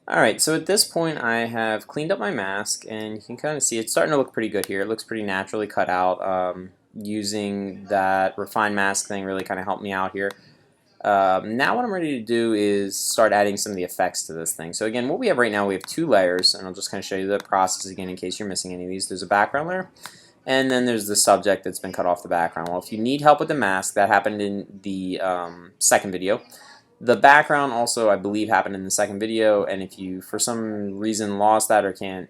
Alright, so at this point I have cleaned up my mask, and you can kind of see it's starting to look pretty good here. It looks pretty naturally cut out. Using that refined mask thing really kind of helped me out here. Now what I'm ready to do is start adding some of the effects to this thing. So again, what we have right now, we have two layers, and I'll just kind of show you the process again in case you're missing any of these. There's a background layer, and then there's the subject that's been cut off the background. Well, if you need help with the mask, that happened in the second video. The background also, I believe, happened in the second video, and if you, for some reason, lost that or can't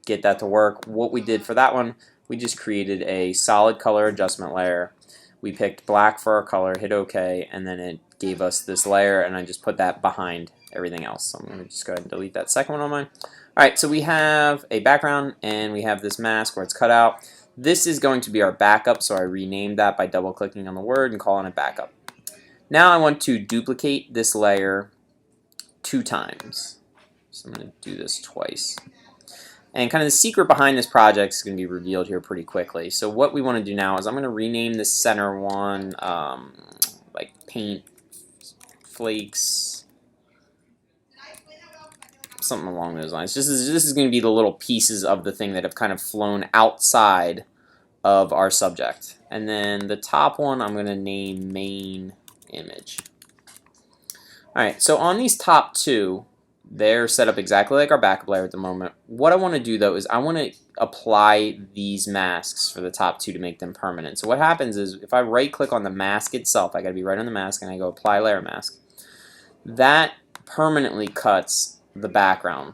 get that to work, what we did for that one, we just created a solid color adjustment layer. We picked black for our color, hit OK, and then it gave us this layer, and I just put that behind everything else. So I'm going to just go ahead and delete that second one on mine. Alright, so we have a background, and we have this mask where it's cut out. This is going to be our backup, so I renamed that by double-clicking on the word and calling it backup. Now I want to duplicate this layer 2 times. So I'm going to do this twice. And kind of the secret behind this project is going to be revealed here pretty quickly. So what we want to do now is I'm going to rename this center one like paint flakes, something along those lines. This is going to be the little pieces of the thing that have kind of flown outside of our subject. And then the top one I'm going to name main image. Alright, so on these top two, they're set up exactly like our backup layer at the moment. What I want to do though is I want to apply these masks for the top two to make them permanent. So what happens is if I right click on the mask itself, I got to be right on the mask, and I go apply layer mask, that permanently cuts the background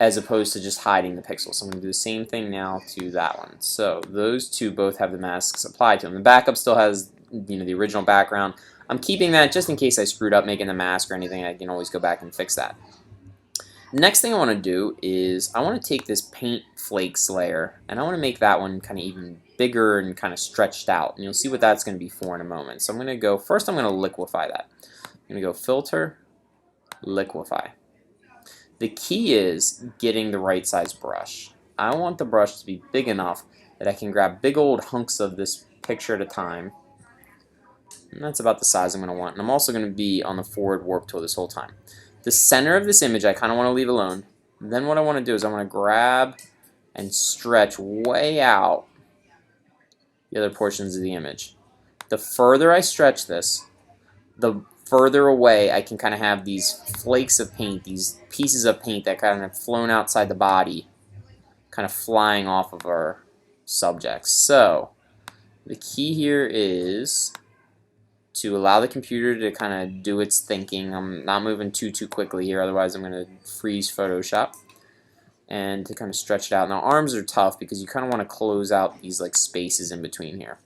as opposed to just hiding the pixels. So I'm going to do the same thing now to that one. So those two both have the masks applied to them. The backup still has, you know, the original background. I'm keeping that just in case I screwed up making the mask or anything. I can always go back and fix that. Next thing I want to do is I want to take this paint flakes layer, and I want to make that one kind of even bigger and kind of stretched out. And you'll see what that's going to be for in a moment. So I'm going to go, first I'm going to liquefy that. I'm going to go filter, liquefy. The key is getting the right size brush. I want the brush to be big enough that I can grab big old hunks of this picture at a time. And that's about the size I'm going to want. And I'm also going to be on the forward warp tool this whole time. The center of this image I kind of want to leave alone. And then what I want to do is I want to grab and stretch way out the other portions of the image. The further I stretch this, the further away I can kind of have these flakes of paint, these pieces of paint that kind of flown outside the body, kind of flying off of our subject. So the key here is to allow the computer to kind of do its thinking. I'm not moving too quickly here, otherwise I'm going to freeze Photoshop. And to kind of stretch it out. Now arms are tough because you kind of want to close out these like spaces in between here.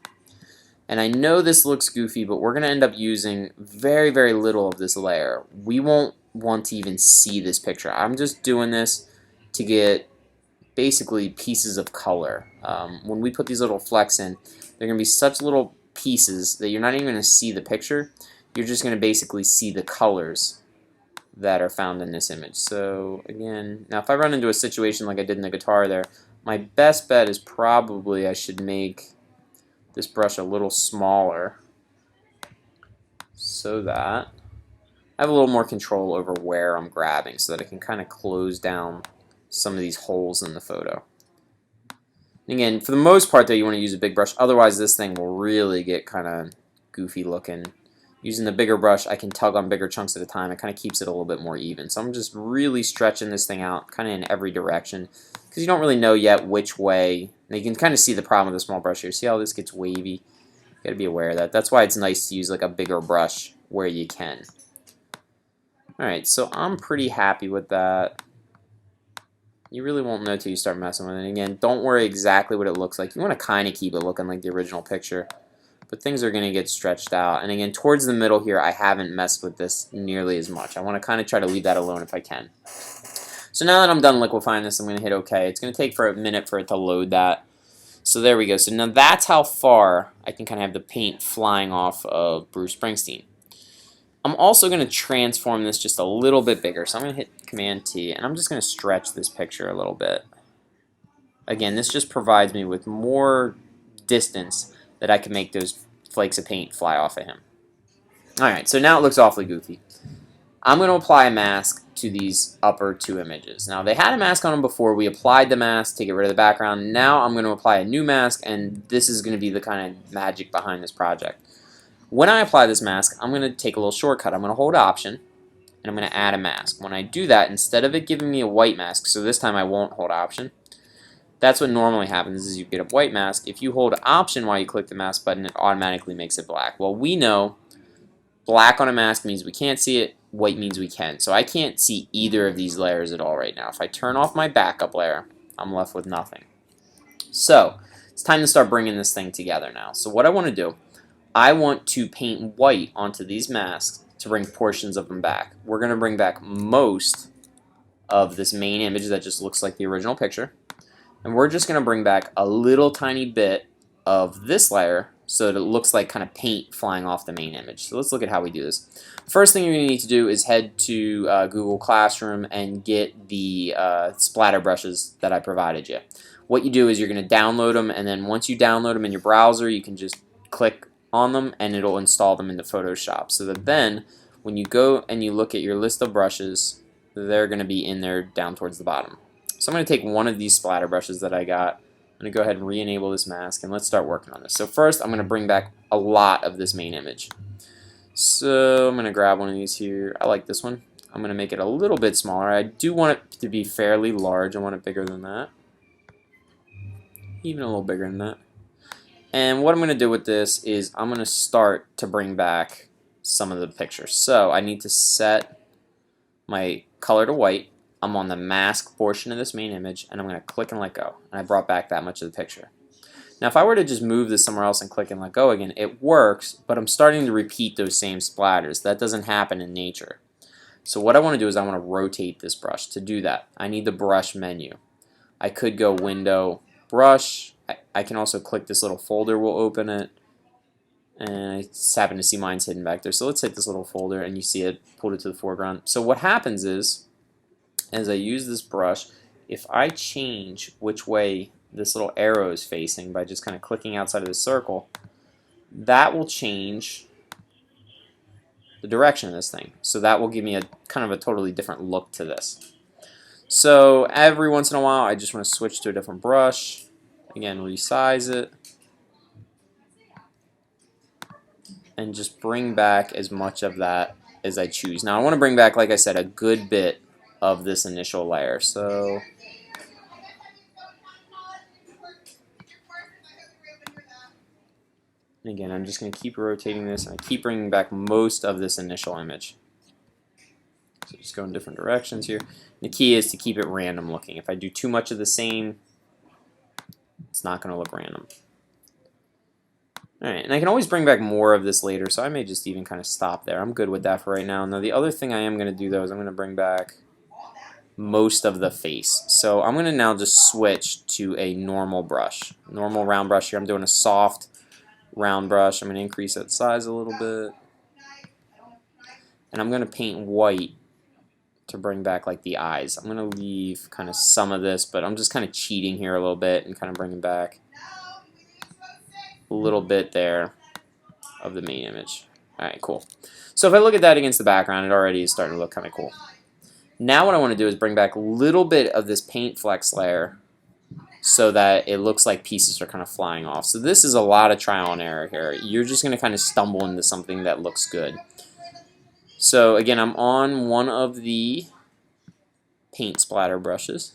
And I know this looks goofy, but we're going to end up using very, very little of this layer. We won't want to even see this picture. I'm just doing this to get basically pieces of color. When we put these little flecks in, they're going to be such little pieces that you're not even going to see the picture. You're just going to basically see the colors that are found in this image. So again, now if I run into a situation like I did in the guitar there, my best bet is probably I should make this brush a little smaller so that I have a little more control over where I'm grabbing, so that I can kind of close down some of these holes in the photo. And again, for the most part though, you want to use a big brush, otherwise this thing will really get kind of goofy looking. Using the bigger brush, I can tug on bigger chunks at a time. It kind of keeps it a little bit more even. So I'm just really stretching this thing out kind of in every direction, because you don't really know yet which way. And you can kind of see the problem with the small brush here. See how this gets wavy? You got to be aware of that. That's why it's nice to use like a bigger brush where you can. Alright, so I'm pretty happy with that. You really won't know till you start messing with it. And again, don't worry exactly what it looks like. You want to kind of keep it looking like the original picture. But things are going to get stretched out. And again, towards the middle here, I haven't messed with this nearly as much. I want to kind of try to leave that alone if I can. So now that I'm done liquefying this, I'm going to hit OK. It's going to take for a minute for it to load that. So there we go. So now that's how far I can kind of have the paint flying off of Bruce Springsteen. I'm also going to transform this just a little bit bigger. So I'm going to hit Command T, and I'm just going to stretch this picture a little bit. Again, this just provides me with more distance that I can make those flakes of paint fly off of him. Alright, so now it looks awfully goofy. I'm going to apply a mask to these upper two images. Now they had a mask on them before. We applied the mask to get rid of the background. Now I'm going to apply a new mask, and this is going to be the kind of magic behind this project. When I apply this mask, I'm going to take a little shortcut. I'm going to hold Option, and I'm going to add a mask. When I do that, instead of it giving me a white mask, so this time I won't hold Option. That's what normally happens is you get a white mask. If you hold Option while you click the mask button, it automatically makes it black. Well, we know black on a mask means we can't see it, white means we can. So I can't see either of these layers at all right now. If I turn off my backup layer, I'm left with nothing. So it's time to start bringing this thing together now. So what I want to do, I want to paint white onto these masks to bring portions of them back. We're going to bring back most of this main image that just looks like the original picture. And we're just going to bring back a little tiny bit of this layer so that it looks like kind of paint flying off the main image. So let's look at how we do this. First thing you're going to need to do is head to Google Classroom and get the splatter brushes that I provided you. What you do is you're going to download them, and then once you download them in your browser, you can just click on them and it'll install them into Photoshop. So that then when you go and you look at your list of brushes, they're going to be in there down towards the bottom. So I'm going to take one of these splatter brushes that I got. I'm going to go ahead and re-enable this mask, and let's start working on this. So first, I'm going to bring back a lot of this main image. So I'm going to grab one of these here. I like this one. I'm going to make it a little bit smaller. I do want it to be fairly large. I want it bigger than that. Even a little bigger than that. And what I'm going to do with this is I'm going to start to bring back some of the pictures. So I need to set my color to white. I'm on the mask portion of this main image, and I'm going to click and let go. And I brought back that much of the picture. Now if I were to just move this somewhere else and click and let go again, it works, but I'm starting to repeat those same splatters. That doesn't happen in nature. So what I want to do is I want to rotate this brush. To do that, I need the brush menu. I could go Window, Brush. I can also click this little folder, we'll open it. And I just happen to see mine's hidden back there. So let's hit this little folder, and you see it pulled it to the foreground. So what happens is, as I use this brush, if I change which way this little arrow is facing by just kind of clicking outside of the circle, that will change the direction of this thing. So that will give me a kind of a totally different look to this. So every once in a while, I just want to switch to a different brush. Again, resize it. And just bring back as much of that as I choose. Now I want to bring back, like I said, a good bit of this initial layer. So and again, I'm just going to keep rotating this, and I keep bringing back most of this initial image. So just go in different directions here. The key is to keep it random looking. If I do too much of the same, it's not going to look random. Alright, and I can always bring back more of this later, so I may just even kind of stop there. I'm good with that for right now. Now the other thing I am going to do though is I'm going to bring back most of the face. So I'm going to now just switch to a normal brush. Normal round brush here. I'm doing a soft round brush. I'm going to increase that size a little bit. And I'm going to paint white to bring back like the eyes. I'm going to leave kind of some of this, but I'm just kind of cheating here a little bit and kind of bringing back a little bit there of the main image. Alright, cool. So if I look at that against the background, it already is starting to look kind of cool. Now what I want to do is bring back a little bit of this paint flex layer so that it looks like pieces are kind of flying off. So this is a lot of trial and error here. You're just going to kind of stumble into something that looks good. So again, I'm on one of the paint splatter brushes.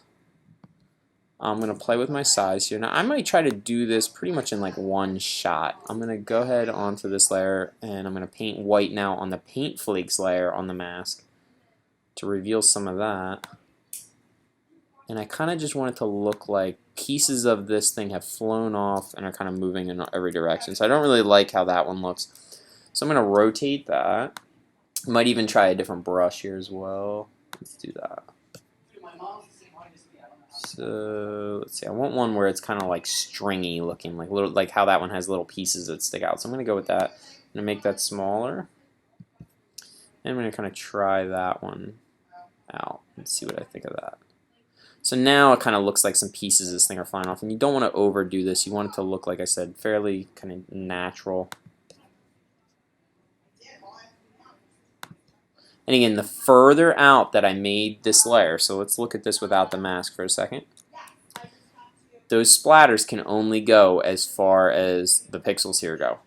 I'm going to play with my size here. Now I might try to do this pretty much in like one shot. I'm going to go ahead onto this layer, and I'm going to paint white now on the paint flakes layer on the mask to reveal some of that. And I kind of just want it to look like pieces of this thing have flown off and are kind of moving in every direction. So I don't really like how that one looks. So I'm going to rotate that. I might even try a different brush here as well. Let's do that. So let's see. I want one where it's kind of like stringy looking, like little, like how that one has little pieces that stick out. So I'm going to go with that. I'm going to make that smaller. And I'm going to kind of try that one out and see what I think of that. So now it kind of looks like some pieces of this thing are flying off, and you don't want to overdo this. You want it to look, like I said, fairly kind of natural. And again, the further out that I made this layer, so let's look at this without the mask for a second. Those splatters can only go as far as the pixels here go.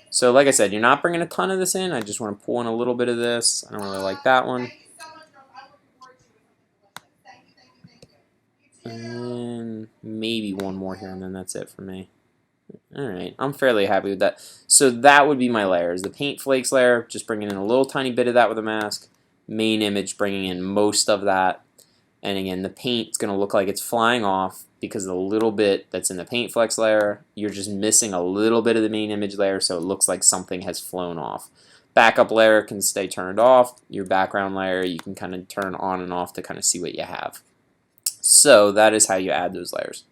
So like I said, you're not bringing a ton of this in. I just want to pull in a little bit of this. I don't really like that one. And maybe one more here, and then that's it for me. Alright, I'm fairly happy with that. So that would be my layers. The paint flakes layer, just bringing in a little tiny bit of that with a mask. Main image bringing in most of that. And again, the paint's going to look like it's flying off because the little bit that's in the paint flex layer, you're just missing a little bit of the main image layer, so it looks like something has flown off. Backup layer can stay turned off. Your background layer you can kind of turn on and off to kind of see what you have. So that is how you add those layers.